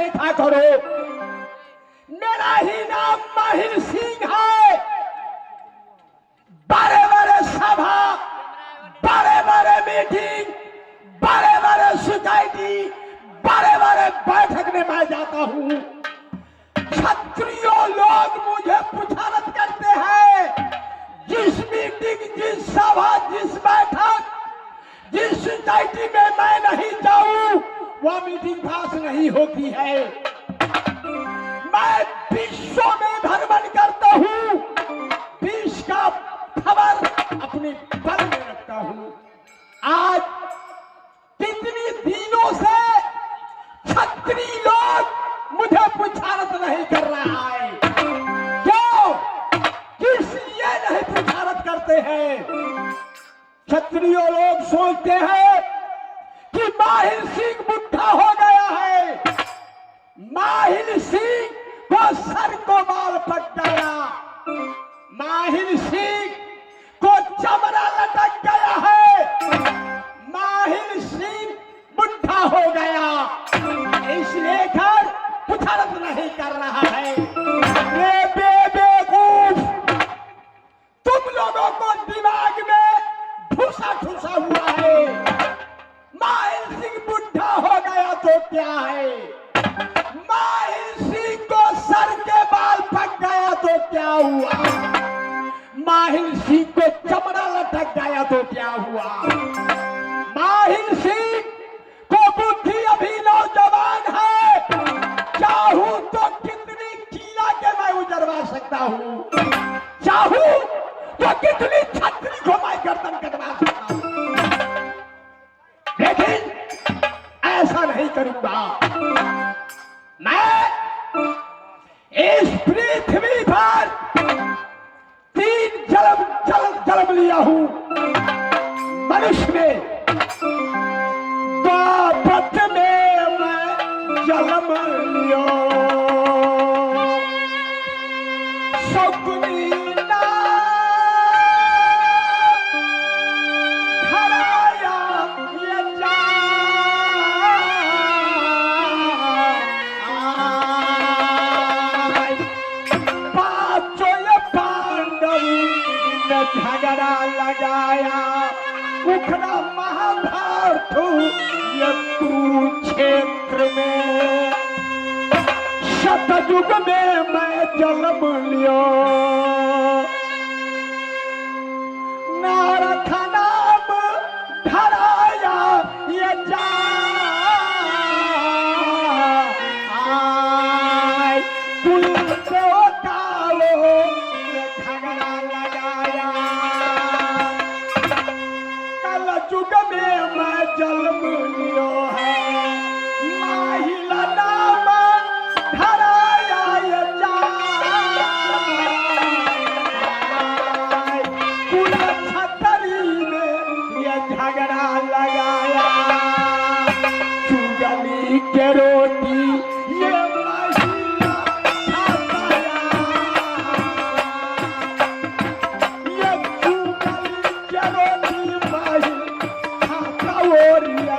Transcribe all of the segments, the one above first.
देखा करो। मेरा ही नाम माहिर सिंह है। बड़े बड़े सभा, बड़े बड़े मीटिंग, बड़े बड़े सोसाइटी, बड़े बड़े बैठक में मैं जाता हूँ। क्षत्रियों लोग मुझे पुछारत करते हैं। जिस मीटिंग, जिस सभा, जिस बैठक, जिस सोसाइटी में मैं नहीं जाऊं वह मीटिंग पास नहीं होती है। मैं विश्व में भ्रमण करता हूं, विश्व का खबर अपने बल में रखता हूं। आज कितनी दिनों से क्षत्रिय लोग मुझे पुछारत नहीं कर रहा है। क्यों? किस लिए नहीं पुछारत करते हैं? क्षत्रिय लोग सोचते हैं कि माहिर सिंह बुढ़ा हो गया है, माहिर सिंह को सर को बाल पक गया, माहिर सिंह को चमड़ा लटक गया है, माहिर सिंह बुढ़ा हो गया। इसलिए घर पुछारत नहीं कर रहा है। बेवकूफ, तुम लोगों को दिमाग में ठूसा ठूसा हुआ है। माहिर सिंह बुढ़ा हो गया तो क्या है? माहिर सिंह को सर के बाल पक गया तो क्या हुआ? माहिर सिंह को चमड़ा लटक गया तो क्या हुआ? माहिर सिंह को बुद्धि अभी नौजवान है, चाहूं तो कितनी किला के मैं उजरवा सकता हूं, चाहूं तो कितनी छतरी को मैं गर्दन कटवा सकता हूं, लेकिन ऐसा नहीं करूंगा। मैं इस पृथ्वी पर 3 जन्म लिया हूं। मनुष्य में बापत में मैं जन्म लिया, शकुनी झगड़ा लगाया, उखड़ा महाभारत ये कुरुक्षेत्र में। सतयुग में मैं जन्म लिया, नारद नाम धराया ये जा कुल देवताओं ये झगड़ा लगाया। कल युग में मैं जन्म लियो है, माहिला नाम धराया ये जा कुल छतरी में ये झगड़ा लगाया। चुगली के रोटी ये महिला खाया, ये चुगली के रोटी महिला खाता ओरिया।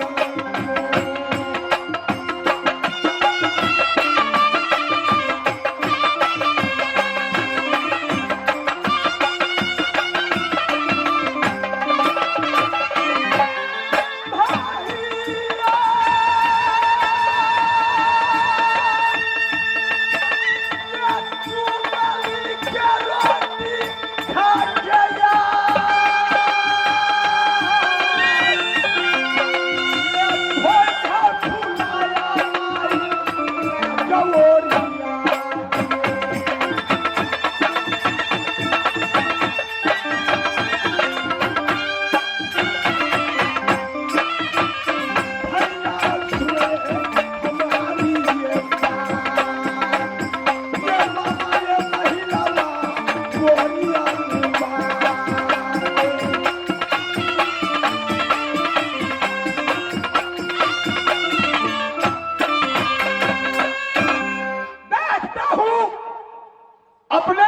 अपने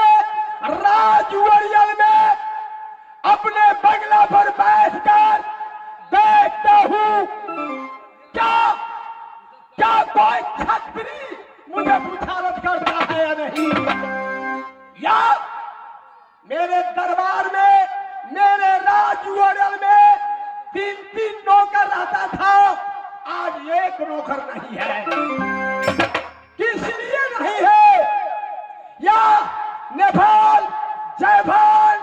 राजवरियल में अपने बंगला पर बैठकर देखता हूं क्या क्या कोई छतरी मुझसे बुझारत करता है या नहीं, या मेरे दरबार में, मेरे राज उड़ल में 3-3 नौकर रहता था, आज एक नौकर नहीं है। किस लिए नहीं है? या Nepal, Japan,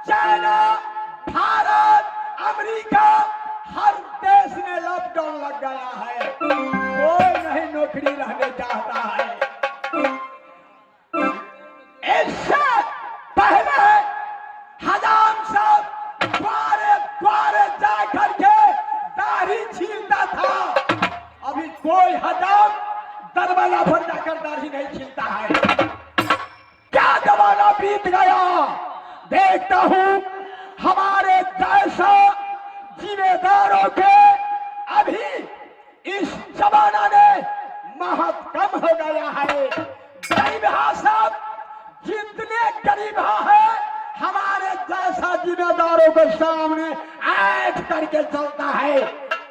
China, Bharat, America, हर देश में लॉकडाउन लग गया है, कोई नहीं नौकरी रहने चाहता है। इससे पहले हजाम साहब द्वारे द्वारे जा करके दाढ़ी छीलता था, अभी कोई हजाम दरवाजा पर जाकर दाढ़ी नहीं छीलता है। क्या जमाना बीत गया। देखता हूं हमारे जैसा जिम्मेदारों के अभी इस जमाना ने महत कम हो गया है। गरीबहा साहब जितने गरीबहा है, हमारे जैसा जिम्मेदारों के सामने ऐठ करके चलता है,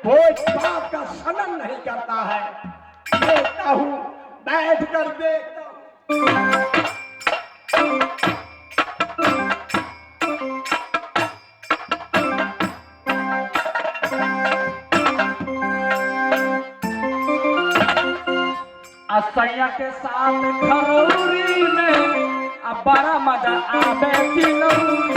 कोई बाप का सनन नहीं करता है। देखता हूं, बैठ कर देखता हूं। असैया के साथ खरौरी में अब बड़ा मजा आवे तिलौरी।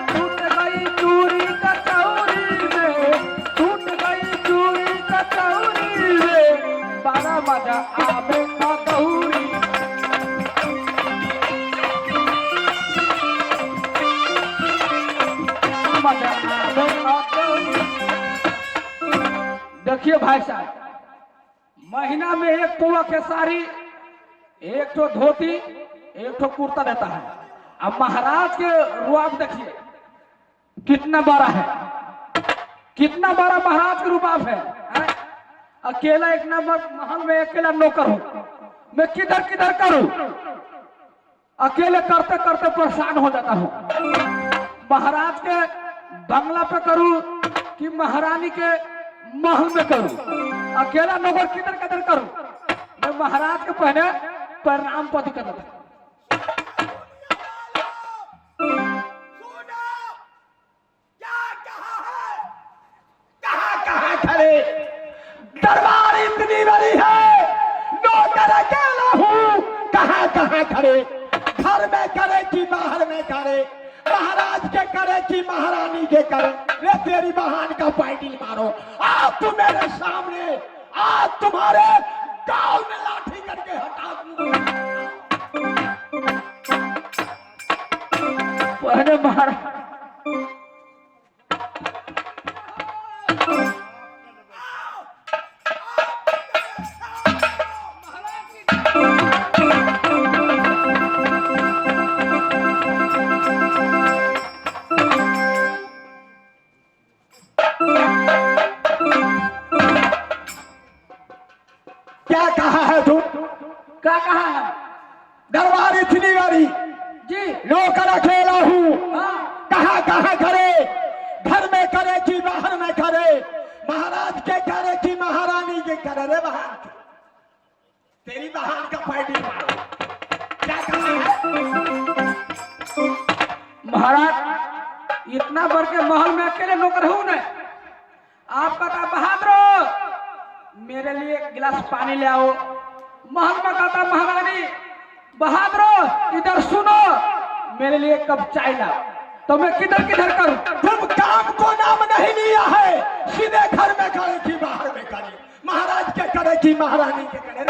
टूट गई चूड़ी कचौरी में, टूट गई चूड़ी कचौरी में, बड़ा मजा आवे खदौरी। देखिए भाई साहब, महीना में 1 तोला के साड़ी, 1 ठो धोती, 1 ठो कुर्ता देता है। अब महाराज के रुआब देखिए कितना बड़ा है, कितना बड़ा महाराज का रुआब है। अकेला 1 नंबर महल में अकेला नौकर हूं, मैं किधर किधर करूं, अकेले करते करते परेशान हो जाता हूं। महाराज के बंगला पे करूं कि महारानी के महल में करूं, अकेला नौकर किधर किधर करूं। मैं महाराज के पहले प्रणाम पति करता था। क्या कहा है, कहां खड़े, दरबार इतनी बड़ी है, नौकर अकेला हूं, कहां खड़े, घर में करे कि बाहर में करे, महाराज के करे कि महारानी के करे। रे तेरी बहन का पाइटिल मारो, आज तुम मेरे सामने, आज तुम्हारे गांव में लाठी करके हटा दूंगा। पहले महाराज क्या कहा है? दरबार इतनी बड़ी जी, नौकर अकेला हूँ, हाँ। कहाँ करे, घर में करे कि बाहर में करे, महाराज के करे कि महारानी के करे। रे बहन, तेरी बहन का पार्टी मारो, क्या कहा है? महाराज इतना बड़ के महल में अकेले नौकर हूँ न, आपका कहा बहादुर मेरे लिए 1 गिलास पानी ले आओ। महल में कहता महारानी बहादुर इधर सुनो, मेरे लिए 1 कप चाय लाओ। तो मैं किधर किधर करूं? तुम काम को नाम नहीं लिया है, सीधे घर में करे कि बाहर में करे, महाराज के करे कि महारानी के करे।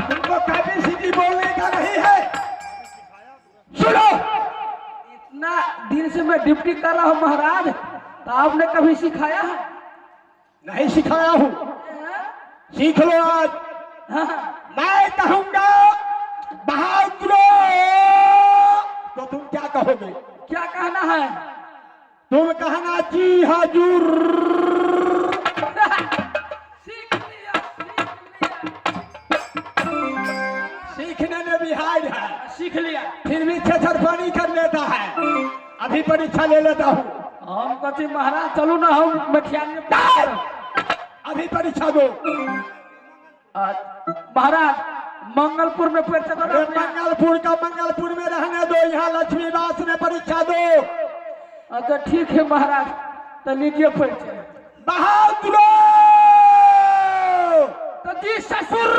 तुमको कैपेसिटी बोलने का नहीं है। सुनो, इतना दिन से मैं ड्यूटी कर रहा हूं महाराज, तो आपने कभी सिखाया है? नहीं सिखाया हूं, सीख लो आज। मैं कहूंगा बहादुर, तो तुम क्या कहोगे? क्या कहना है? तुम कहना जी हजूर। सीख लिया। सीखने में भी हार्ड है। सीख लिया। फिर भी छेछर पानी कर लेता है। अभी परीक्षा ले लेता हूँ। हम कहते महाराज चलू ना, हम मखियाल में अभी परीक्षा दो। महाराज मंगलपुर में परीक्षा दो। मंगलपुर में रहने दो, यहाँ लक्ष्मीवास में परीक्षा दो। अच्छा ठीक है महाराज, तो लीजिए परीक्षा। बहादुर तो जी ससुर।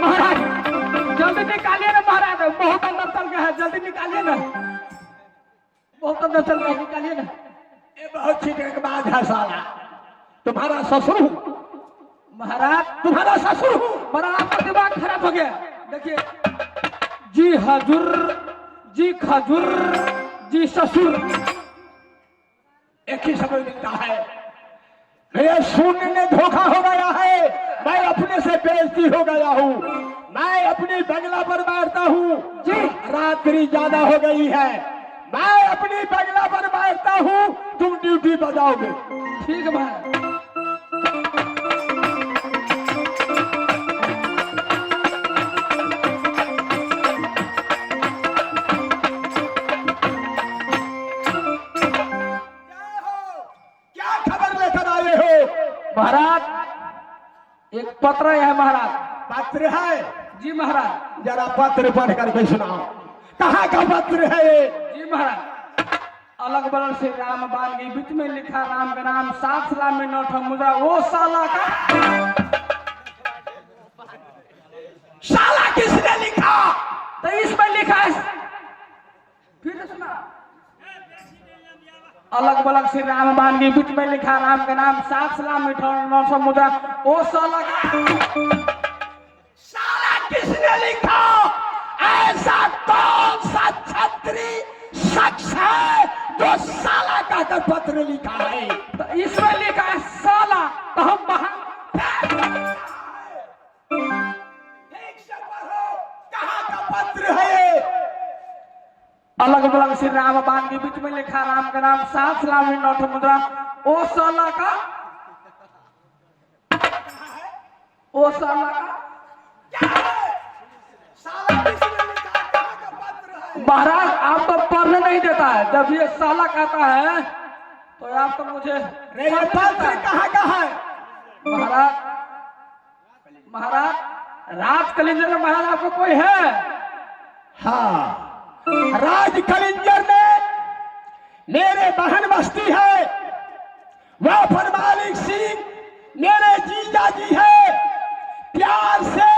महाराज जल्दी निकालिए ना महाराज, बहुत अंदर चल गया है, जल्दी निकालिए ना, बहुत अंदर चल गया, निकालिए ना। ये बहुत छीटने के बाद है साला। तुम्हारा ससुर हूँ महाराज, तुम्हारा ससुर हूँ। महाराज आपका दिमाग खराब हो गया। देखिए जी हजूर, जी खजूर, जी ससुर, एक ही समझ मिलता है। मेरे शून्य ने धोखा हो गया है। मैं अपने से बेइज्जती हो गया हूँ। मैं अपनी बंगला पर बैठता हूँ जी, रात्रि ज्यादा हो गई है। मैं अपनी बंगला पर बैठता हूँ, तुम ड्यूटी बजाओगे। ठीक है भाई। महाराज एक पत्र है महाराज। पत्र है? जी महाराज। जरा पत्र पढ़ करके सुनाओ। कहाँ का पत्र है ये? जी महाराज, अलग बगल से राम बाल के बीच में लिखा राम का नाम, 7 सलाम में 9 मुद्रा, वो साला का। साला किसने लिखा? तो इसमें लिखा है, फिर सुना, अलग बलग से राम बान के बीच में लिखा राम का नाम, 7 सलाम में 9 मुद्रा, वो साला का। साला किसने लिखा? ऐसा कौन सा छत्री शख्स है जो साला कहकर पत्र लिखा है? तो इसमें लिखा है साला, तो हम बाहर। कहाँ का पत्र है? अलग बलग से राम बान के बीच में लिखा राम का नाम, 7 सलाम में 9 मुद्रा, ओ साला का, ओ साला का। साला किसने लिखा? कहाँ का पत्र है? महाराज आप तो पढ़ने नहीं देता है, जब ये साला कहता है तो आप तो मुझे। ये पत्र कहाँ का है? महाराज, महाराज राज कलिंजर में महाराज आपको कोई है? हाँ, राज कलिंजर में मेरे बहन बस्ती है। वह फरमालिक सिंह मेरे जीजा जी है। प्यार से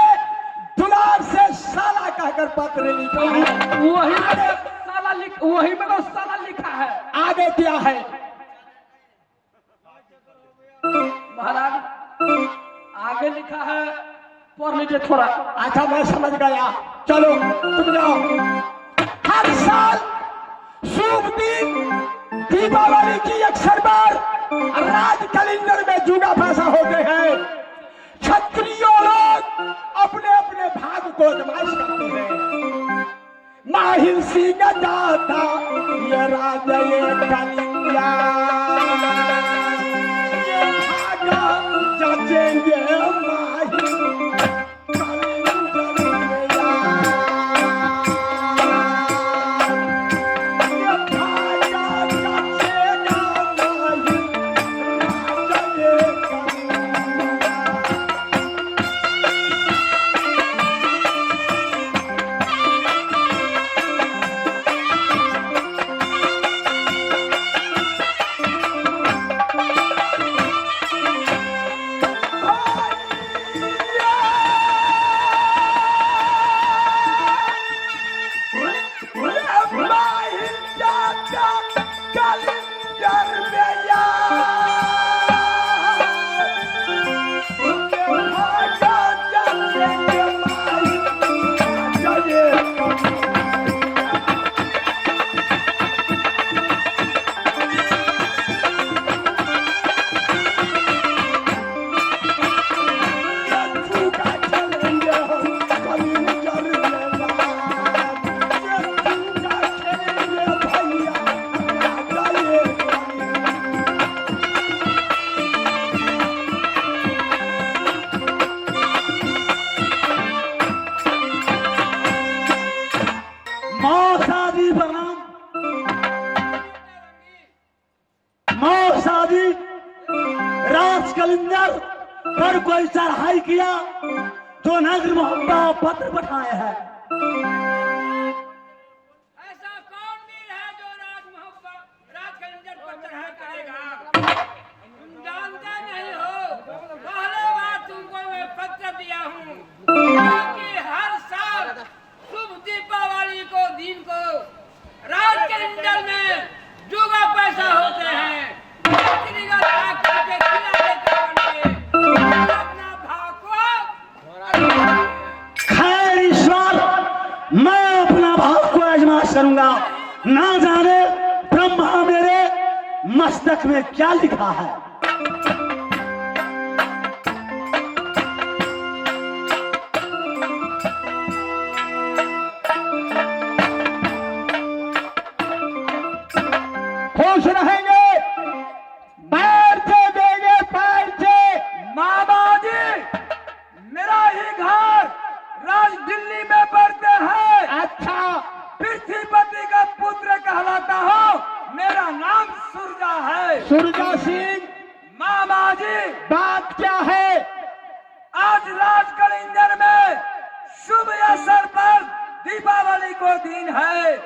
दुलार से साला कहकर पत्र लिखा है। वही में साला लिख, वही में तो साला लिखा है। आगे क्या है? महाराज आगे लिखा है, पढ़ लीजिए थोड़ा। अच्छा मैं समझ गया, चलो तुम जाओ। हर साल शुभ दिन दीपावली की अक्सर बार राज कलिंजर में जुगा पैसा होते हैं। क्षत्रियों लोग अपने अपने भाग को आजमाइश करते हैं। माहिर सिंह जाता ये राज ये कलिंजर, ये भागा जाचेंगे माहिर पर कोई चढ़ाई किया जो नगर मोहब्बत पत्र पठाए हैं। ऐसा कौन वीर है जो राज के इंजन पर चढ़ाई करेगा? तुम जानते नहीं हो, पहले बार तुमको मैं पत्र दिया हूँ कि हर साल शुभ दीपावली को दिन को राज के इंजन में जुगा पैसा होते हैं। खैर ईश्वर, मैं अपना भाव को आजमाश करूंगा। ना जाने ब्रह्मा मेरे मस्तक में क्या लिखा है। खुश रहेंगे, बैठे देंगे पैसे। मामा जी, मेरा ही घर राज दिल्ली में पड़ते हैं। अच्छा, पृथ्वीपति का पुत्र कहलाता हूँ। मेरा नाम सुरजा है। सुरजा सिंह, मामा जी, बात क्या है? आज राज कलिंजर में शुभ अवसर पर दीपावली को दिन है,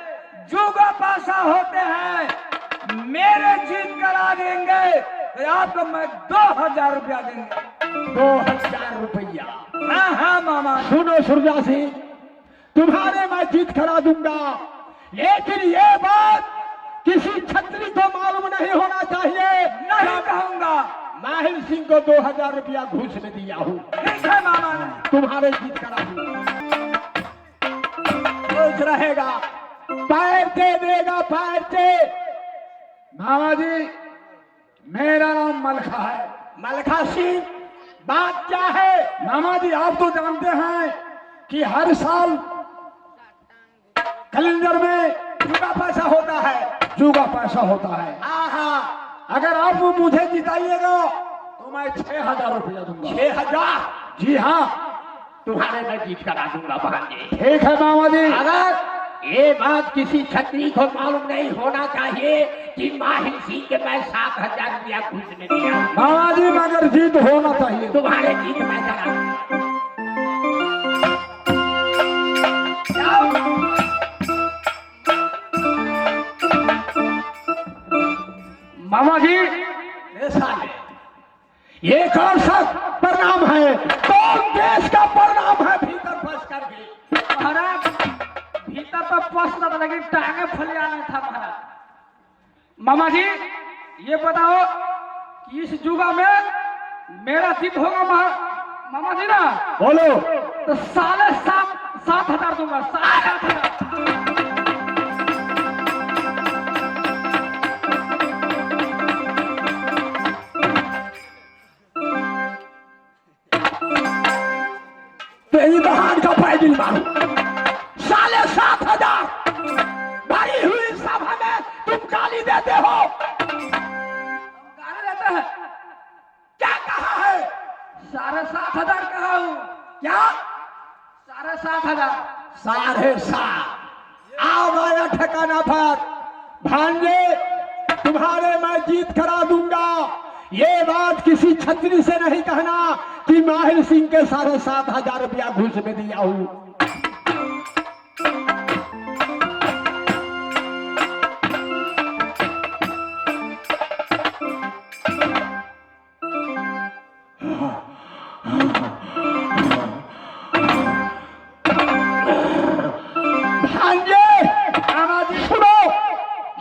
जुगा पासा होते हैं। मेरे जीत करा देंगे तो आपको मैं 2000 रुपया देंगे। 2000 रुपया? हाँ हाँ मामा। सुनो सुरजा सिंह, तुम्हारे मैं जीत करा दूंगा, लेकिन ये बात किसी छत्री को मालूम नहीं होना चाहिए। नहीं कहूंगा। माहिर सिंह को 2000 रुपया घूस में दिया हूँ। ठीक है मामा ने। तुम्हारे जीत करा दूंगा। खुश रहेगा, पैर दे देगा, पैर से। मामा जी, मेरा नाम मलखा है। मलखा सिंह, बात क्या है? मामा जी, आप तो जानते हैं कि हर साल कैलेंडर में जुगा पैसा होता है। जुगा पैसा होता है। आहा, अगर आप वो मुझे जिताइएगा तो मैं 6000 रुपया दूंगा। 6000? जी हाँ, तुम्हारे मैं जीत करा दूंगा भांजे। ठीक है मामा जी। अगर ये बात किसी छत्री को मालूम नहीं होना चाहिए कि माहिर सिंह के मैं 7000 रुपया घूस में दिया। मामा जी, मगर जीत होना चाहिए। तुम्हारे जीत मैं करा दूंगा। मामा जी, ये कौन सा परिणाम है? कौन देश का परिणाम है? भीतर फंस करके। महाराज, भीतर तो पहुंचता था लेकिन टांगे फलियाना था महाराज। मामा जी, ये बताओ कि इस जुगा में मेरा जीत होगा मामा जी ना? बोलो। तो 7,500 दूंगा। 7,500। तेरी बहान का पैदल मारो। 7,500 भरी हुई सभा में तुम गाली देते हो। गाली देते हैं? क्या कहा है? 7,500 कहा हूँ। क्या? 7,500। 7,500 आओ आया ठिकाना पर। भांजे, तुम्हारे मैं जीत करा दूंगा। ये बात किसी छत्री से नहीं कहना कि माहिर सिंह के 7,500 रुपया घूस में दिया हूं।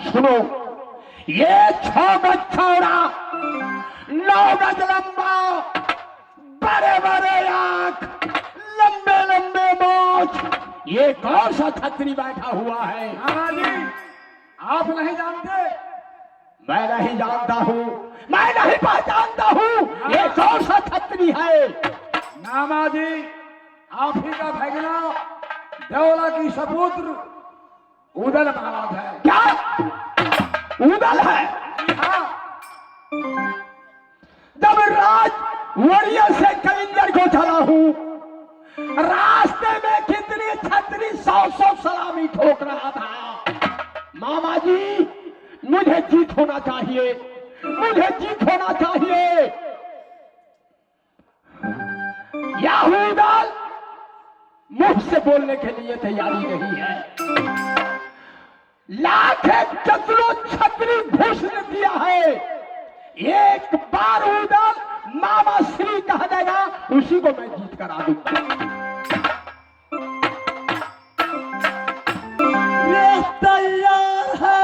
सुनो, ये 6 गज चौड़ा, 9 गज लंबा, बड़े बड़े आंख, लंबे लंबे मोछ, ये कौन सा छतरी बैठा हुआ है? महाराज जी, आप नहीं जानते? मैं नहीं जानता हूँ, मैं नहीं पहचानता हूँ। ये कौन सा छतरी है? नामा जी, आप ही का भगना देवला की सपुत्र उदल महाराज है। क्या उदल है? हाँ। जब राज वड़िया से कलिंजर को चला हूँ, रास्ते में कितनी छतरी 100 सलामी ठोक रहा था। मामा जी, मुझे जीत होना चाहिए, मुझे जीत होना चाहिए। उदाल मुंह से बोलने के लिए तैयारी नहीं है। लाख चतुरों छतरी घुस दिया है, एक बार उदाल मामा श्री कह देगा, उसी को मैं जीत कर आ दूंगा। ये तैयार है।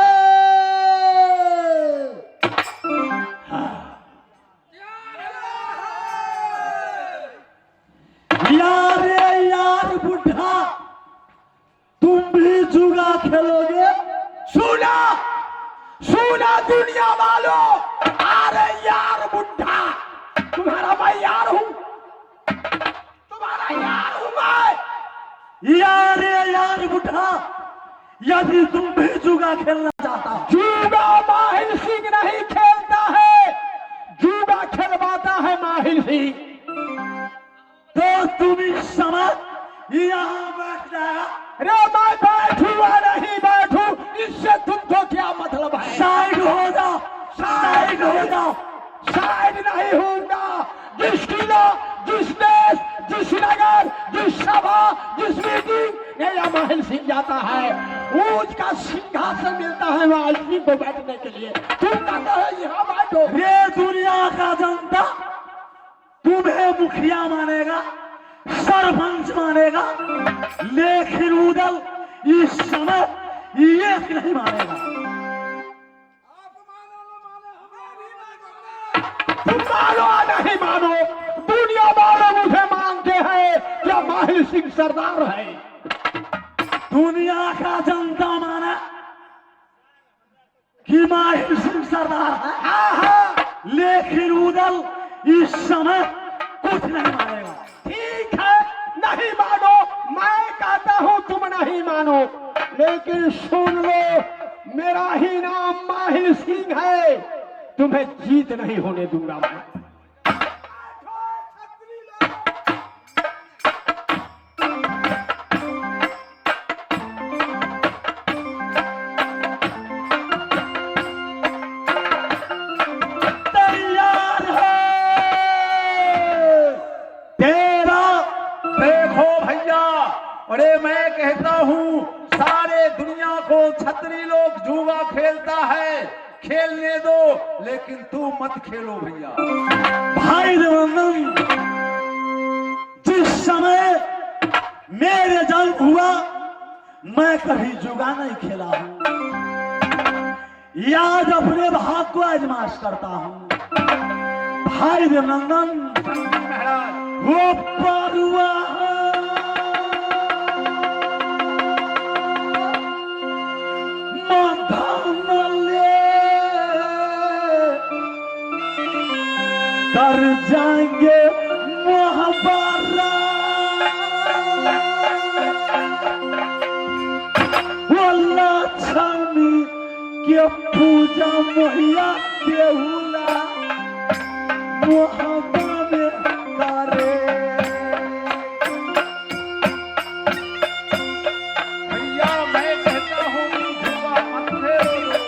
यार बुढ़ा, तुम भी जुआ खेलोगे? सुना सुना दुनिया वालों, अरे यार बुढ़ा, तुम्हारा मैं यार हूं, तुम्हारा यार हूं मैं। यार बुढ़ा, यदि तुम भी जुआ खेलना चाहता हो। जुआ माहिल सिंह नहीं खेलता है, जुआ खेलवाता है माहिल सिंह। तो तुम इस समय यहाँ बैठ जाएगा। अरे मैं बैठूंगा नहीं बैठू, इससे तुमको क्या मतलब है? साइड हो जाओ, साइड हो जाओ। साइड नहीं होगा। जिस किला, जिस देश, जिस नगर, जिस सभा, जिस मीटिंग में यह माहिल सिंह जाता है, उसका सिंहासन मिलता है माहिल सिंह को बैठने के लिए। तुम कहते हो यहाँ बैठो। ये दुनिया का जनता तुम्हें मुखिया मानेगा, सरपंच मानेगा, लेकिन उदल इस समय एक नहीं मानेगा। तुम मानो या नहीं मानो, दुनिया वालों मुझे मानते हैं क्या माहिल सिंह सरदार है। दुनिया का जनता माना कि माहिल सिंह सरदार है। हाँ, लेकिन उदल इस समय कुछ नहीं मानेगा। ठीक है, नहीं मानो, मैं कहता हूं तुम नहीं मानो, लेकिन सुन लो, मेरा ही नाम माहिल सिंह है, तुम्हें जीत नहीं होने दूंगा मैं। अरे मैं कहता हूँ सारे दुनिया को छतरी लोग जुआ खेलता है, खेलने दो, लेकिन तू मत खेलो भैया। भाई देवनंदन, जिस समय मेरे जन्म हुआ मैं कभी जुआ नहीं खेला हूँ। याद अपने भाग को आजमाश करता हूँ। भाई देवनंदन, वो पारुआ कर जाएंगे महाबारा, लक्ष्मी के पूजा मैया केहुला मोहब्बा में करे। भैया मैं कहता हूँ जुआ मत खेलो।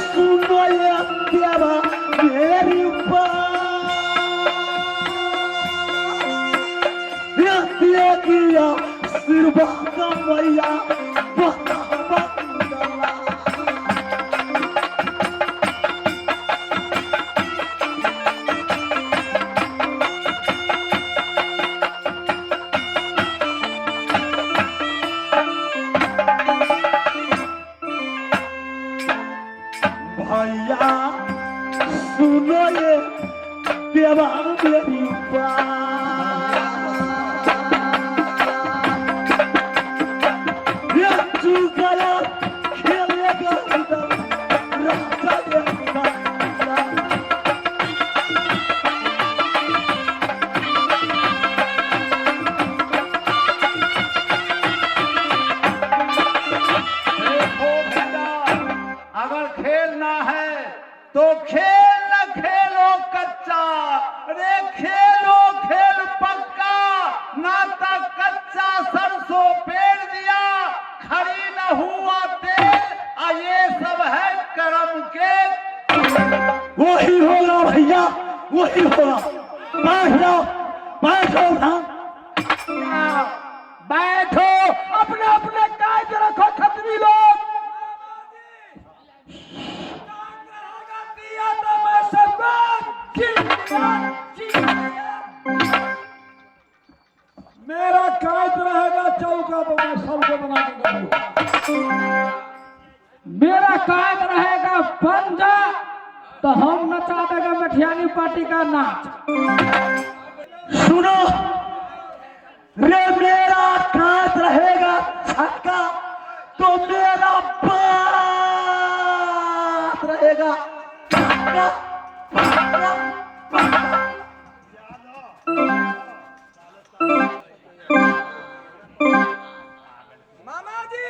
सुनो ये तेरा मेरी किया सिरबा का मैया भैया सुनो ये देवा मेरी गया खेलेगा अगर खेलना है तो वही होगा। बैठ जाओ, बैठो धाम। बैठो, अपने अपने कायदे रखो खतरी लोग। मेरा कायद रहेगा चौका तो मैं सबको बना के दूंगा। मेरा कायद रहेगा पंजा तो हम नचा देगा मठियानी पार्टी का नाच। सुनो रे, मेरा कांत रहेगा छक्का तो मेरा बात रहेगा छक्का, छक्का, छक्का। मामा जी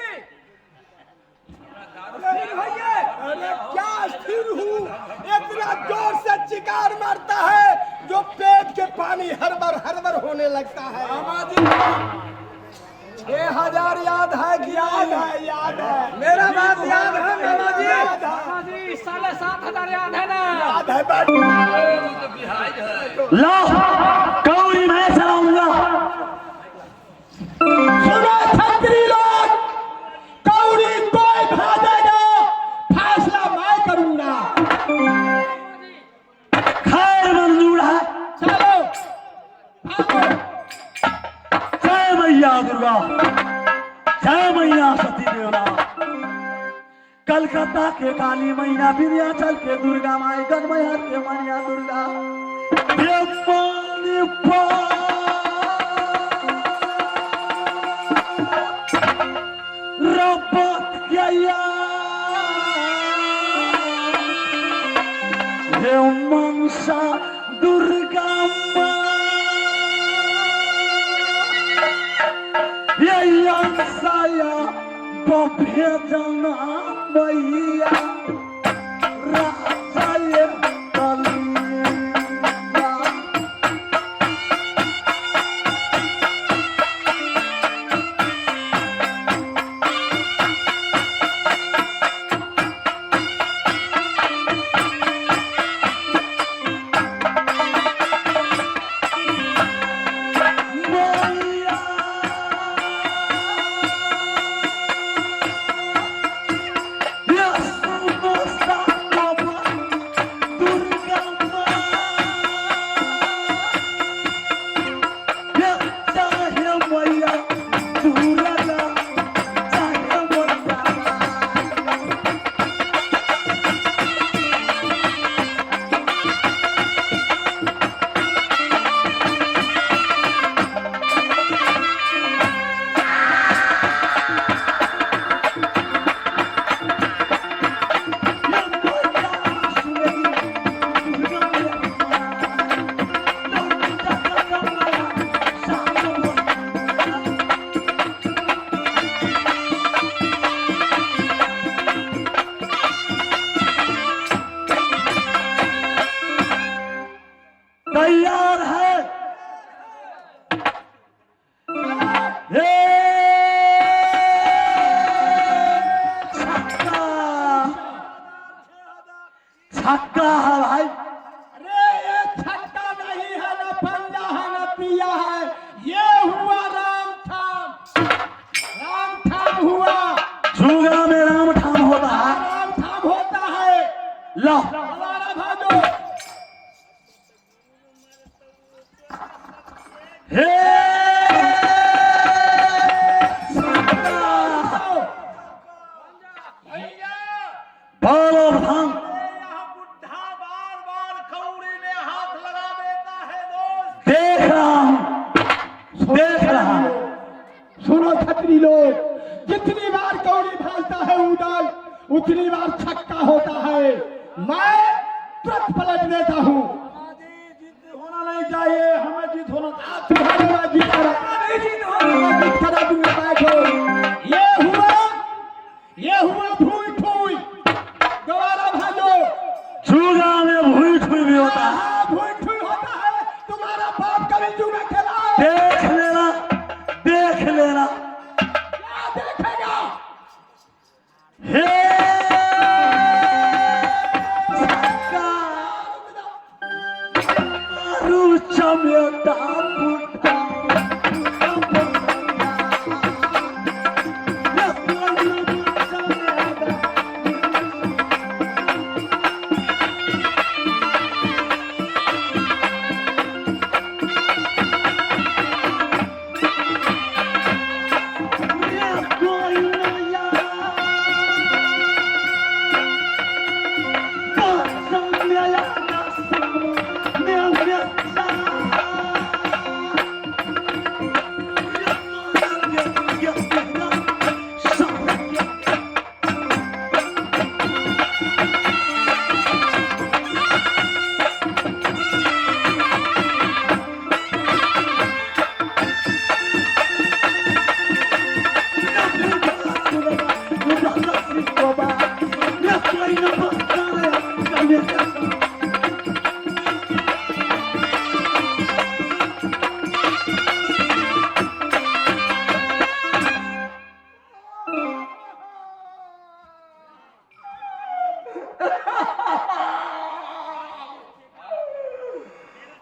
अरे क्या स्थिर हूँ, इतना जोर से चिकार मारता है जो पेट के पानी हरबर होने लगता है। मामा जी 6000 याद है कि याद है मेरा बात याद है मामा जी। मामा जी 7,500 याद है ना? याद है लो कौड़ी मैं चलाऊंगा। सुनो छतरी लोग, कौड़ी कोई भागेगा, फैसला मैं करूंगा। खैर मंजूर है। चलो भागो। जय मैया दुर्गा, जय मैया सती देवता, कलकत्ता के काली मैया, विंध्याचल के दुर्गा माई, गढ़महर के मैया दुर्गा, ये पानी रब्बत किया हे मनसा दुर्गा माँ, ये अंसाया बभेजना मैया राजा ये कलिया। तैयार है? छक्का है भाई। अरे ये छक्का नहीं है, ना पंजा है, ना पिया है, ये हुआ राम हुआ। झूगा में राम ठाम होता है। राम होता है। लो हमारा भागो। हे बोलो भांग। बुढ़ा बार कौड़ी में हाथ लगा देता है दोस्त। देख रहा हूं। सुनो छतरी लोग, जितनी बार कौड़ी भागता है उदल, उतनी बार छक्का होता है। मैं तुरंत पलट देता हूँ। जीत होना नहीं चाहिए, हमें जीत होना। तुम्हारे बाद जीत करा दूंगा। बैठो। ये हुआ भूई ठूई। दोबारा भागो। झूगा में भूई ठुई भी होता है। भूई ठूई होता है। तुम्हारा बाप कभी जुआ खेला है? देख लेना, देख लेना। क्या देखेगा? हे छक्का। बेटा बुढ़ा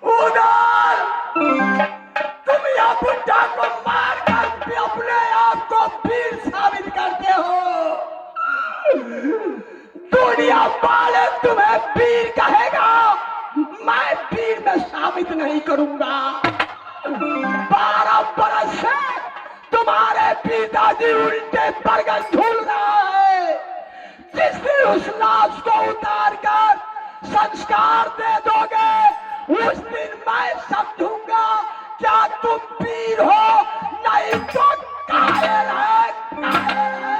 उदार, तुम यह बुड्ढा को मारकर भी अपने आप को वीर साबित करते हो। दुनिया वाले तुम्हें वीर कहेगा, मैं वीर में साबित नहीं करूंगा। 12 बरस से तुम्हारे पिताजी उल्टे बरगद झूल रहा है। जिस दिन उस लाश को उतार कर संस्कार दे दोगे, उस दिन मैं समझूंगा क्या तुम वीर हो, नहीं तो कायर है, कायर है।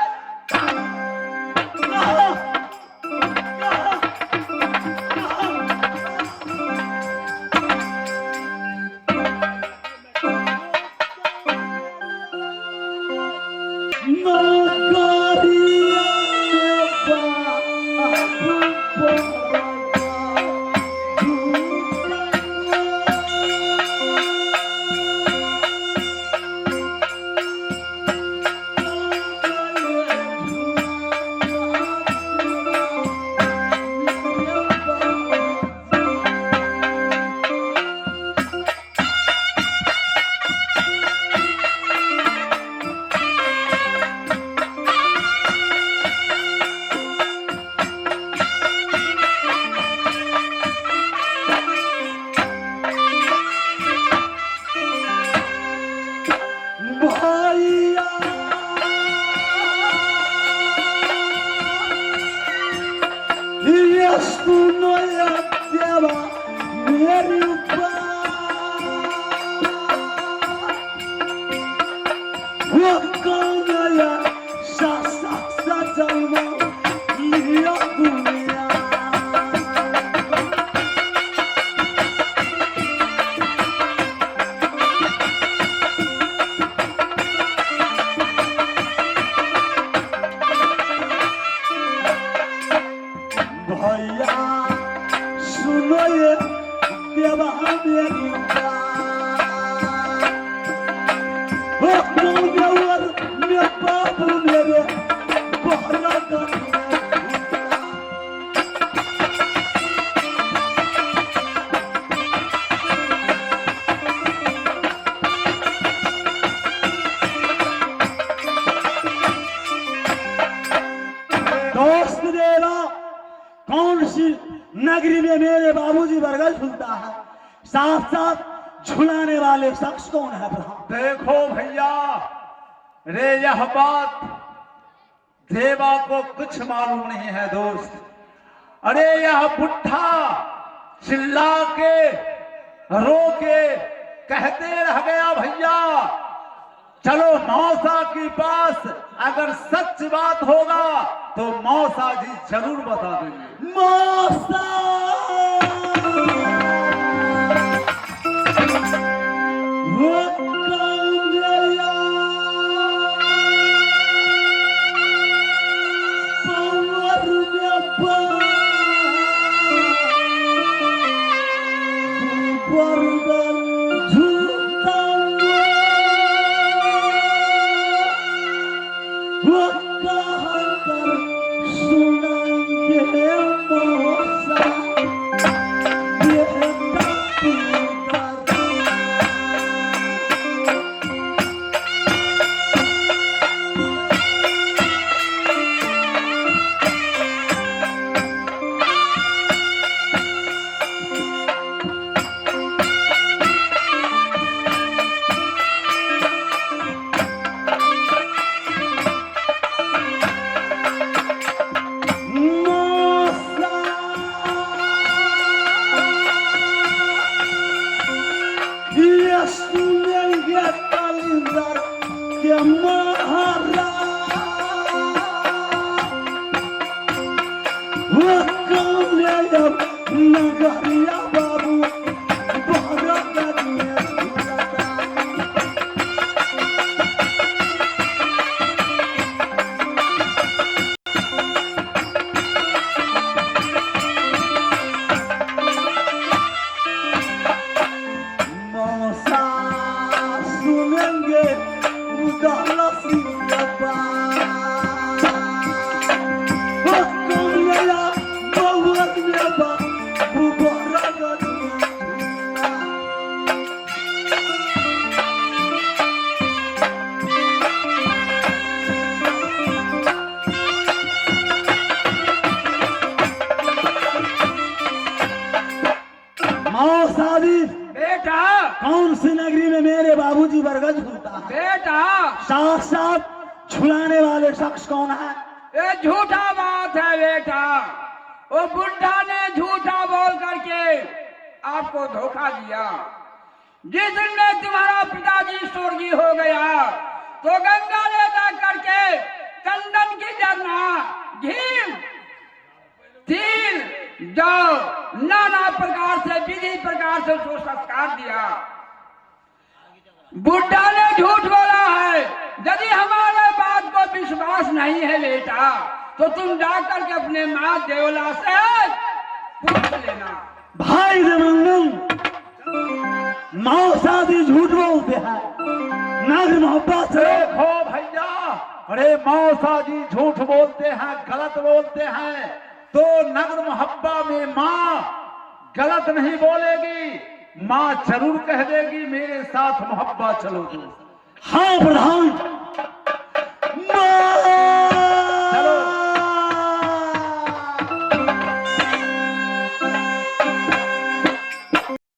नगरी में मेरे बाबूजी बरगद झूलता है, साथ साथ झुलाने वाले शख्स कौन है? देखो भैया, रे यह बात देवा को कुछ मालूम नहीं है दोस्त। अरे यह बुढ़ा चिल्ला के रो के कहते रह गया भैया, चलो मौसा के पास, अगर सच बात होगा तो मौसा जी जरूर बता देंगे। मौसा सुनाएंगे मौसा सुनेंगे कलिंदर के महाराज, वो कौने अब नगरिया बाबू भारत में झूलता। मौसा सुनेंगे उदाला सिंह का बात, वो कौने अब बहुत में बाबू भारत में झूलता। मौसा जी, बेटा कौन सी नगरी में मेरे बाबूजी बरगद झूलता है? बेटा साथ छुलाने वाले शख्स कौन है? ये झूठा बात है बेटा। वो बुढ़ा ने झूठा बोल करके आपको धोखा दिया। जिस दिन में तुम्हारा पिताजी स्वर्गीय हो गया तो गंगा ले जा करके चंदन की जरना, घी, तिल, जौ नाना प्रकार से विधि प्रकार से उसको संस्कार दिया। बुढ़ा ने झूठ बोला है। यदि हमारे बात को विश्वास नहीं है बेटा तो तुम जाकर के अपने माँ देवला से पूछ लेना। भाई देवनंदन, मौसा जी झूठ बोलते हैं, नागर मोहब्बत से। देखो भैया, अरे मौसा जी झूठ बोलते हैं, गलत बोलते हैं, तो नगर मोहब्बा में माँ गलत नहीं बोलेगी, माँ जरूर कह देगी मेरे साथ मोहब्बत चलो दोस्त। हाँ प्रधान,